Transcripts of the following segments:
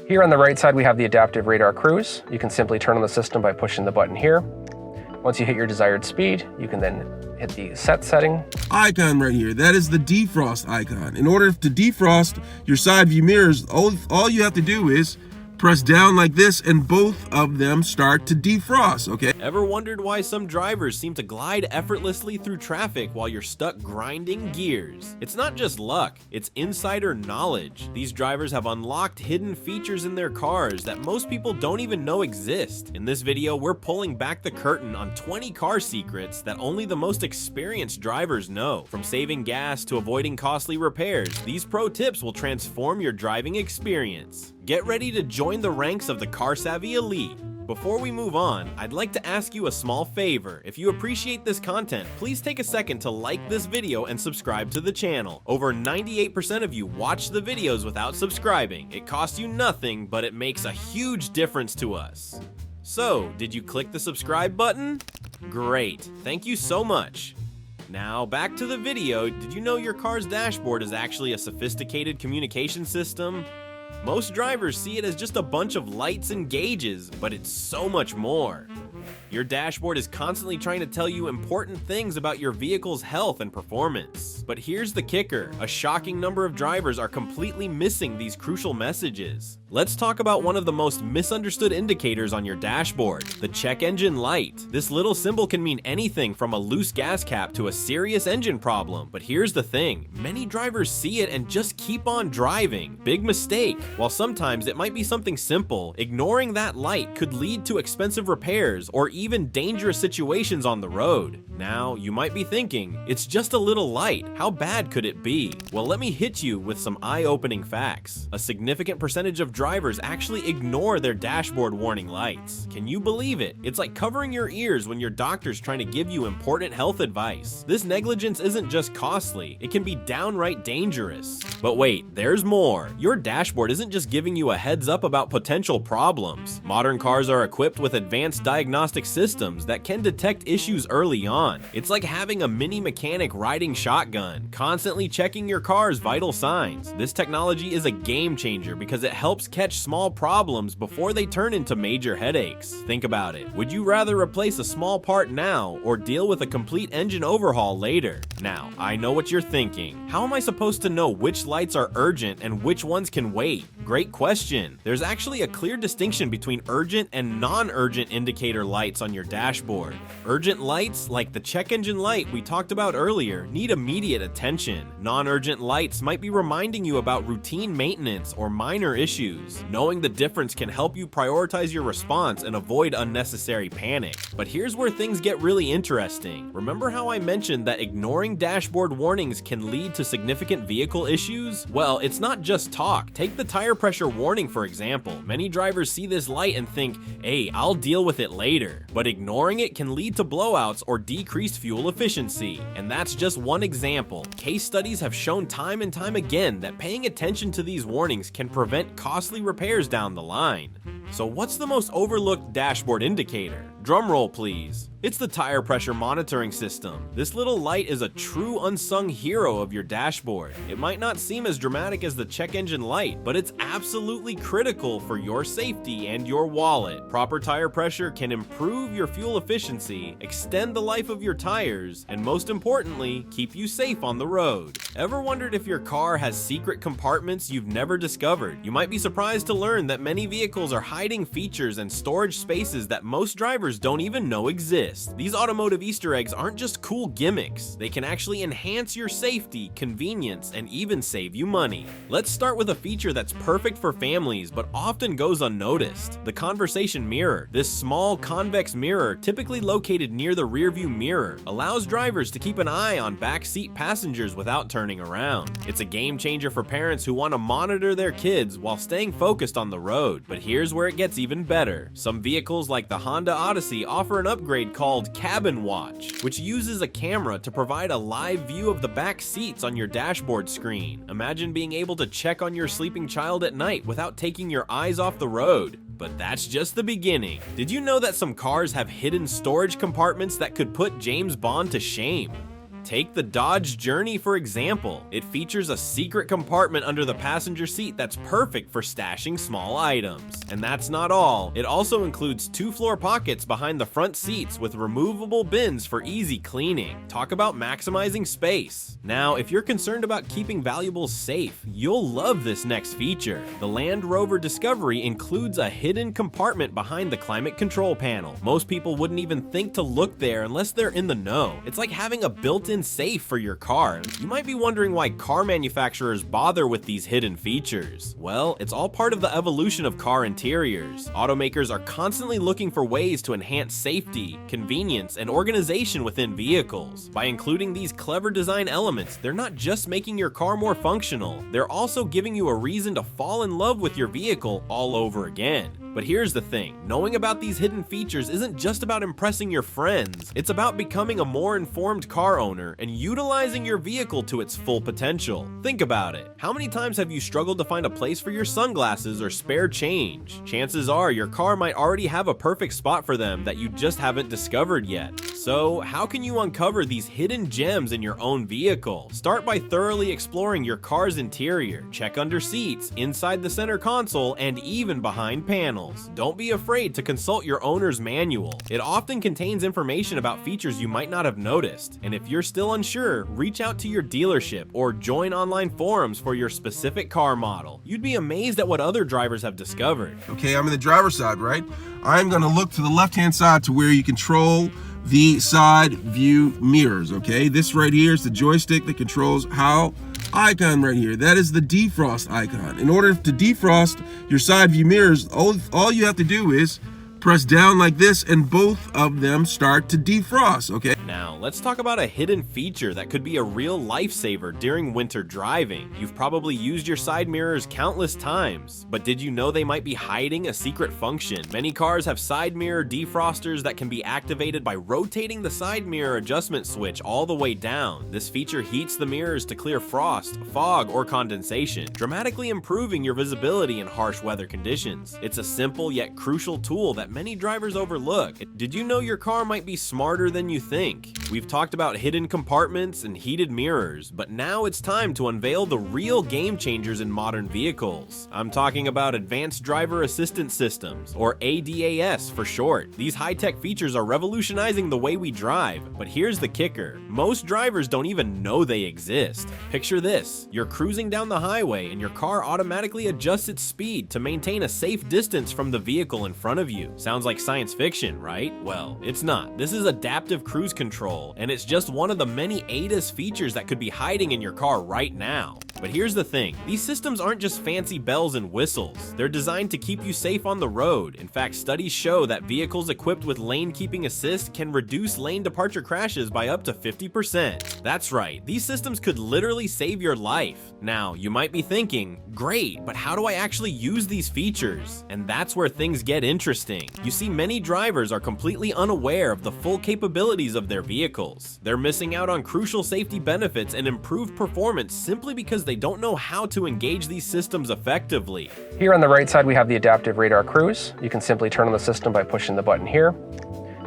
Here on the right side, we have the adaptive radar cruise. You can simply turn on the system by pushing the button here. Once you hit your desired speed, you can then hit the set setting. Icon right here, that is the defrost icon. In order to defrost your side view mirrors, all you have to do is press down like this and both of them start to defrost, okay? Ever wondered why some drivers seem to glide effortlessly through traffic while you're stuck grinding gears? It's not just luck, it's insider knowledge. These drivers have unlocked hidden features in their cars that most people don't even know exist. In this video, we're pulling back the curtain on 20 car secrets that only the most experienced drivers know. From saving gas to avoiding costly repairs, these pro tips will transform your driving experience. Get ready to join the ranks of the car-savvy elite. Before we move on, I'd like to ask you a small favor. If you appreciate this content, please take a second to like this video and subscribe to the channel. Over 98% of you watch the videos without subscribing. It costs you nothing, but it makes a huge difference to us. So, did you click the subscribe button? Great, thank you so much. Now, back to the video. Did you know your car's dashboard is actually a sophisticated communication system? Most drivers see it as just a bunch of lights and gauges, but it's so much more. Your dashboard is constantly trying to tell you important things about your vehicle's health and performance. But here's the kicker: a shocking number of drivers are completely missing these crucial messages. Let's talk about one of the most misunderstood indicators on your dashboard, the check engine light. This little symbol can mean anything from a loose gas cap to a serious engine problem. But here's the thing, many drivers see it and just keep on driving. Big mistake. While sometimes it might be something simple, ignoring that light could lead to expensive repairs or even dangerous situations on the road. Now, you might be thinking, it's just a little light, how bad could it be? Well, let me hit you with some eye-opening facts. A significant percentage of drivers actually ignore their dashboard warning lights. Can you believe it? It's like covering your ears when your doctor's trying to give you important health advice. This negligence isn't just costly, it can be downright dangerous. But wait, there's more. Your dashboard isn't just giving you a heads up about potential problems. Modern cars are equipped with advanced diagnostic systems that can detect issues early on. It's like having a mini mechanic riding shotgun, constantly checking your car's vital signs. This technology is a game changer because it helps catch small problems before they turn into major headaches. Think about it. Would you rather replace a small part now or deal with a complete engine overhaul later? Now, I know what you're thinking. How am I supposed to know which lights are urgent and which ones can wait? Great question. There's actually a clear distinction between urgent and non-urgent indicator lights on your dashboard. Urgent lights, like the check engine light we talked about earlier, need immediate attention. Non-urgent lights might be reminding you about routine maintenance or minor issues. Knowing the difference can help you prioritize your response and avoid unnecessary panic. But here's where things get really interesting. Remember how I mentioned that ignoring dashboard warnings can lead to significant vehicle issues? Well, it's not just talk. Take the tire pressure warning, for example. Many drivers see this light and think, hey, I'll deal with it later. But ignoring it can lead to blowouts or decreased fuel efficiency. And that's just one example. Case studies have shown time and time again that paying attention to these warnings can prevent costly repairs down the line. So what's the most overlooked dashboard indicator? Drum roll, please. It's the tire pressure monitoring system. This little light is a true unsung hero of your dashboard. It might not seem as dramatic as the check engine light, but it's absolutely critical for your safety and your wallet. Proper tire pressure can improve your fuel efficiency, extend the life of your tires, and most importantly, keep you safe on the road. Ever wondered if your car has secret compartments you've never discovered? You might be surprised to learn that many vehicles are hiding features and storage spaces that most drivers don't even know exist. These automotive Easter eggs aren't just cool gimmicks. They can actually enhance your safety, convenience, and even save you money. Let's start with a feature that's perfect for families but often goes unnoticed: the conversation mirror. This small convex mirror, typically located near the rearview mirror, allows drivers to keep an eye on backseat passengers without turning around. It's a game changer for parents who want to monitor their kids while staying focused on the road. But here's where it gets even better. Some vehicles like the Honda Odyssey offer an upgrade called Cabin Watch, which uses a camera to provide a live view of the back seats on your dashboard screen. Imagine being able to check on your sleeping child at night without taking your eyes off the road. But that's just the beginning. Did you know that some cars have hidden storage compartments that could put James Bond to shame? Take the Dodge Journey for example. It features a secret compartment under the passenger seat that's perfect for stashing small items. And that's not all. It also includes 2 floor pockets behind the front seats with removable bins for easy cleaning. Talk about maximizing space. Now, if you're concerned about keeping valuables safe, you'll love this next feature. The Land Rover Discovery includes a hidden compartment behind the climate control panel. Most people wouldn't even think to look there unless they're in the know. It's like having a built-in safe for your car. You might be wondering why car manufacturers bother with these hidden features. Well, it's all part of the evolution of car interiors. Automakers are constantly looking for ways to enhance safety, convenience, and organization within vehicles. By including these clever design elements, they're not just making your car more functional, they're also giving you a reason to fall in love with your vehicle all over again. But here's the thing, knowing about these hidden features isn't just about impressing your friends, it's about becoming a more informed car owner and utilizing your vehicle to its full potential. Think about it. How many times have you struggled to find a place for your sunglasses or spare change? Chances are your car might already have a perfect spot for them that you just haven't discovered yet. So, how can you uncover these hidden gems in your own vehicle? Start by thoroughly exploring your car's interior. Check under seats, inside the center console, and even behind panels. Don't be afraid to consult your owner's manual. It often contains information about features you might not have noticed. And if you're still unsure, reach out to your dealership or join online forums for your specific car model. You'd be amazed at what other drivers have discovered. Okay, I'm in the driver's side, right? I'm gonna look to the left-hand side to where you control the side view mirrors, okay? This right here is the joystick that controls how icon right here. That is the defrost icon. In order to defrost your side view mirrors, all you have to do is press down like this and both of them start to defrost, okay? Now, let's talk about a hidden feature that could be a real lifesaver during winter driving. You've probably used your side mirrors countless times, but did you know they might be hiding a secret function? Many cars have side mirror defrosters that can be activated by rotating the side mirror adjustment switch all the way down. This feature heats the mirrors to clear frost, fog, or condensation, dramatically improving your visibility in harsh weather conditions. It's a simple yet crucial tool that many drivers overlook. Did you know your car might be smarter than you think? We've talked about hidden compartments and heated mirrors, but now it's time to unveil the real game changers in modern vehicles. I'm talking about Advanced Driver Assistance Systems, or ADAS for short. These high-tech features are revolutionizing the way we drive, but here's the kicker. Most drivers don't even know they exist. Picture this, you're cruising down the highway and your car automatically adjusts its speed to maintain a safe distance from the vehicle in front of you. Sounds like science fiction, right? Well, it's not. This is adaptive cruise control, and it's just one of the many ADAS features that could be hiding in your car right now. But here's the thing, these systems aren't just fancy bells and whistles. They're designed to keep you safe on the road. In fact, studies show that vehicles equipped with lane keeping assist can reduce lane departure crashes by up to 50%. That's right, these systems could literally save your life. Now, you might be thinking, great, but how do I actually use these features? And that's where things get interesting. You see, many drivers are completely unaware of the full capabilities of their vehicles. They're missing out on crucial safety benefits and improved performance simply because they don't know how to engage these systems effectively. Here on the right side, we have the adaptive radar cruise. You can simply turn on the system by pushing the button here.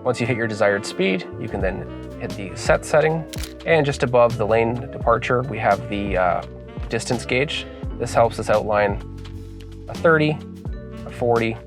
Once you hit your desired speed, you can then hit the set setting. And just above the lane departure, we have the distance gauge. This helps us outline a 30, a 40,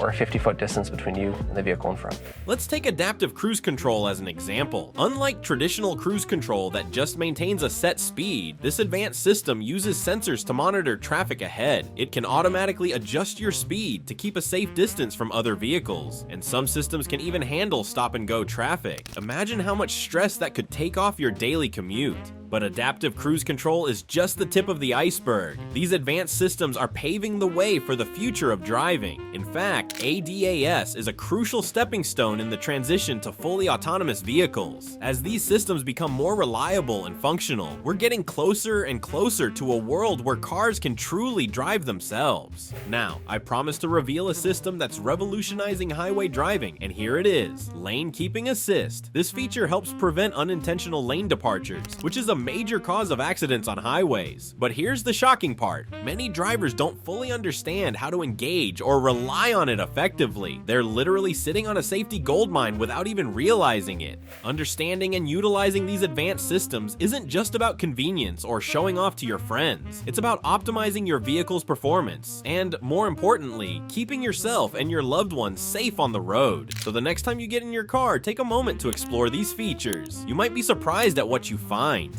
or a 50-foot distance between you and the vehicle in front. Let's take adaptive cruise control as an example. Unlike traditional cruise control that just maintains a set speed, this advanced system uses sensors to monitor traffic ahead. It can automatically adjust your speed to keep a safe distance from other vehicles, and some systems can even handle stop-and-go traffic. Imagine how much stress that could take off your daily commute. But adaptive cruise control is just the tip of the iceberg. These advanced systems are paving the way for the future of driving. In fact, ADAS is a crucial stepping stone in the transition to fully autonomous vehicles. As these systems become more reliable and functional, we're getting closer and closer to a world where cars can truly drive themselves. Now, I promise to reveal a system that's revolutionizing highway driving, and here it is, Lane Keeping Assist. This feature helps prevent unintentional lane departures, which is a major cause of accidents on highways. But here's the shocking part. Many drivers don't fully understand how to engage or rely on it effectively. They're literally sitting on a safety goldmine without even realizing it. Understanding and utilizing these advanced systems isn't just about convenience or showing off to your friends. It's about optimizing your vehicle's performance and, more importantly, keeping yourself and your loved ones safe on the road. So the next time you get in your car, take a moment to explore these features. You might be surprised at what you find.